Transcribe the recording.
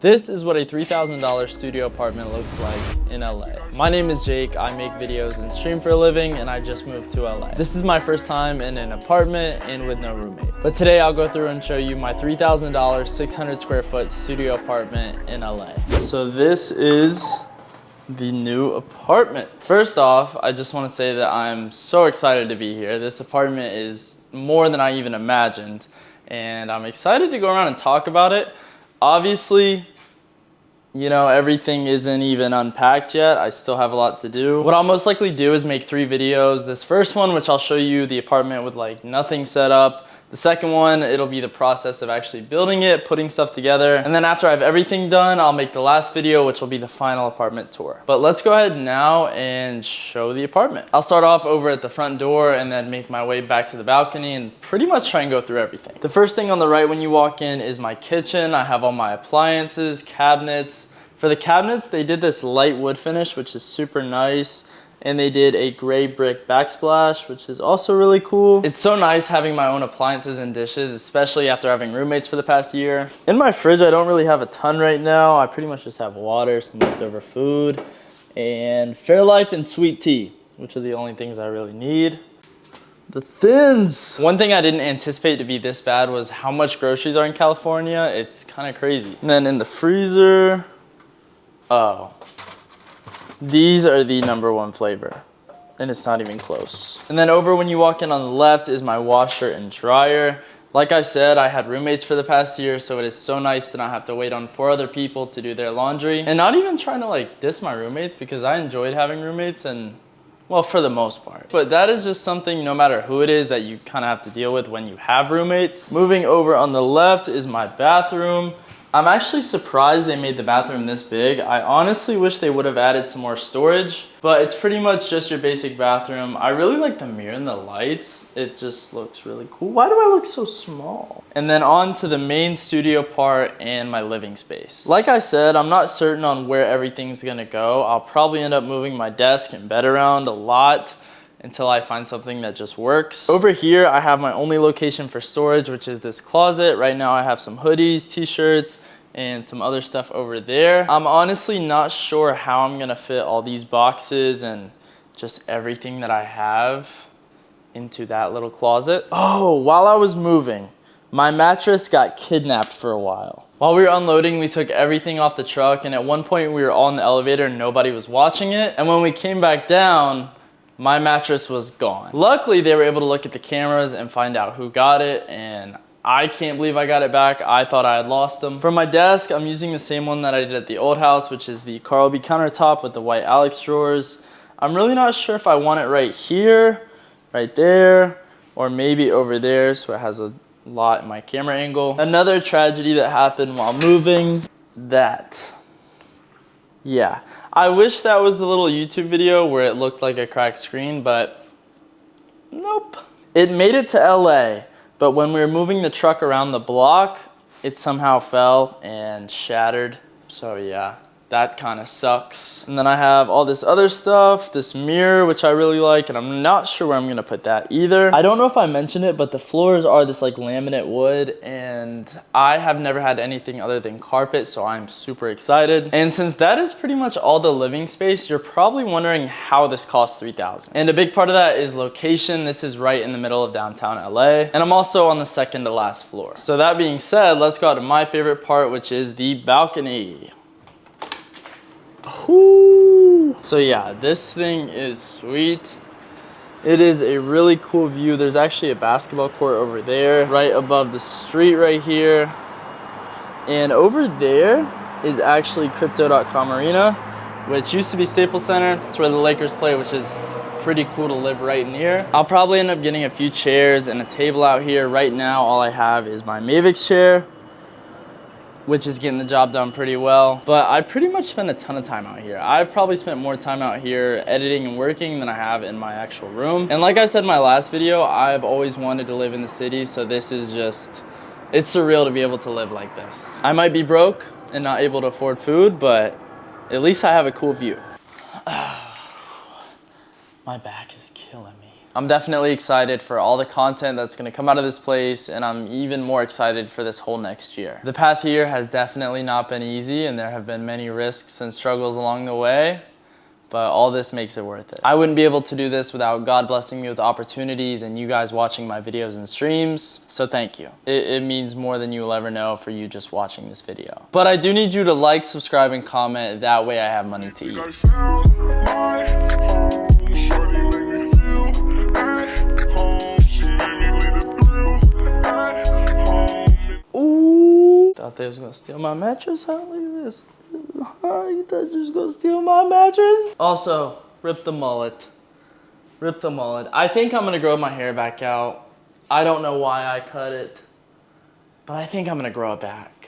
This is what a $3,000 studio apartment looks like in LA. My name is Jake, I make videos and stream for a living, and I just moved to LA. This is my first time in an apartment and with no roommates. But today I'll go through and show you my $3,000, 600 square foot studio apartment in LA. So this is the new apartment. First off, I just want to say that I'm so excited to be here. This apartment is more than I even imagined, and I'm excited to go around and talk about it. Obviously, you know, everything isn't even unpacked yet. I still have a lot to do. What I'll most likely do is make 3 videos. This first one, which I'll show you the apartment with like nothing set up. The second one, it'll be the process of actually building it, putting stuff together. And then after I have everything done, I'll make the last video, which will be the final apartment tour. But let's go ahead now and show the apartment. I'll start off over at the front door and then make my way back to the balcony and pretty much try and go through everything. The first thing on the right when you walk in is my kitchen. I have all my appliances, cabinets. For the cabinets, they did this light wood finish, which is super nice. And they did a gray brick backsplash, which is also really cool. It's so nice having my own appliances and dishes, especially after having roommates for the past year. In my fridge, I don't really have a ton right now. I pretty much just have water, some leftover food, and Fairlife and sweet tea, which are the only things I really need. The thins. One thing I didn't anticipate to be this bad was how much groceries are in California. It's kind of crazy. And then in the freezer, oh. These are the #1 flavor, and it's not even close. And then over when you walk in on the left is my washer and dryer. Like I said, I had roommates for the past year, so it is so nice to not have to wait on 4 other people to do their laundry. And not even trying to like diss my roommates, because I enjoyed having roommates, and well, for the most part. But that is just something, no matter who it is, that you kind of have to deal with when you have roommates. Moving over on the left is my bathroom. I'm actually surprised they made the bathroom this big. I honestly wish they would have added some more storage, but it's pretty much just your basic bathroom. I really like the mirror and the lights. It just looks really cool. Why do I look so small? And then on to the main studio part and my living space. Like I said, I'm not certain on where everything's gonna go. I'll probably end up moving my desk and bed around a lot until I find something that just works. Over here, I have my only location for storage, which is this closet. Right now, I have some hoodies, t-shirts, and some other stuff over there. I'm honestly not sure how I'm gonna fit all these boxes and just everything that I have into that little closet. Oh, while I was moving, my mattress got kidnapped for a while. While we were unloading, we took everything off the truck, and at one point we were all in the elevator and nobody was watching it. And when we came back down, my mattress was gone. Luckily, they were able to look at the cameras and find out who got it, and I can't believe I got it back. I thought I had lost them. For my desk, I'm using the same one that I did at the old house, which is the Carl B countertop with the white Alex drawers. I'm really not sure if I want it right here, right there, or maybe over there so it has a lot in my camera angle. Another tragedy that happened while moving, that. Yeah. I wish that was the little YouTube video where it looked like a cracked screen, but nope. It made it to LA, but when we were moving the truck around the block, it somehow fell and shattered. So yeah, that kind of sucks. And then I have all this other stuff, this mirror, which I really like, and I'm not sure where I'm gonna put that either. I don't know if I mentioned it, but the floors are this like laminate wood, and I have never had anything other than carpet, so I'm super excited. And since that is pretty much all the living space, you're probably wondering how this costs $3,000. And a big part of that is location. This is right in the middle of downtown LA, and I'm also on the second to last floor. So that being said, let's go to my favorite part, which is the balcony. Ooh. So yeah, this thing is sweet. It is a really cool view. There's actually a basketball court over there, right above the street right here. And over there is actually Crypto.com Arena, which used to be Staples Center. It's where the Lakers play, which is pretty cool to live right near. I'll probably end up getting a few chairs and a table out here. Right now, all I have is my Mavix chair, which is getting the job done pretty well. But I pretty much spend a ton of time out here. I've probably spent more time out here editing and working than I have in my actual room. And like I said in my last video, I've always wanted to live in the city, so this is just, it's surreal to be able to live like this. I might be broke and not able to afford food, but at least I have a cool view. My back is killing me. I'm definitely excited for all the content that's gonna come out of this place, and I'm even more excited for this whole next year. The path here has definitely not been easy, and there have been many risks and struggles along the way, but all this makes it worth it. I wouldn't be able to do this without God blessing me with opportunities and you guys watching my videos and streams, so thank you. It means more than you will ever know for you just watching this video. But I do need you to like, subscribe, and comment, that way I have money to eat. Ooh, thought they was gonna steal my mattress, huh? Look at this. You thought you was gonna steal my mattress? Also, rip the mullet. Rip the mullet. I think I'm gonna grow my hair back out. I don't know why I cut it, but I think I'm gonna grow it back.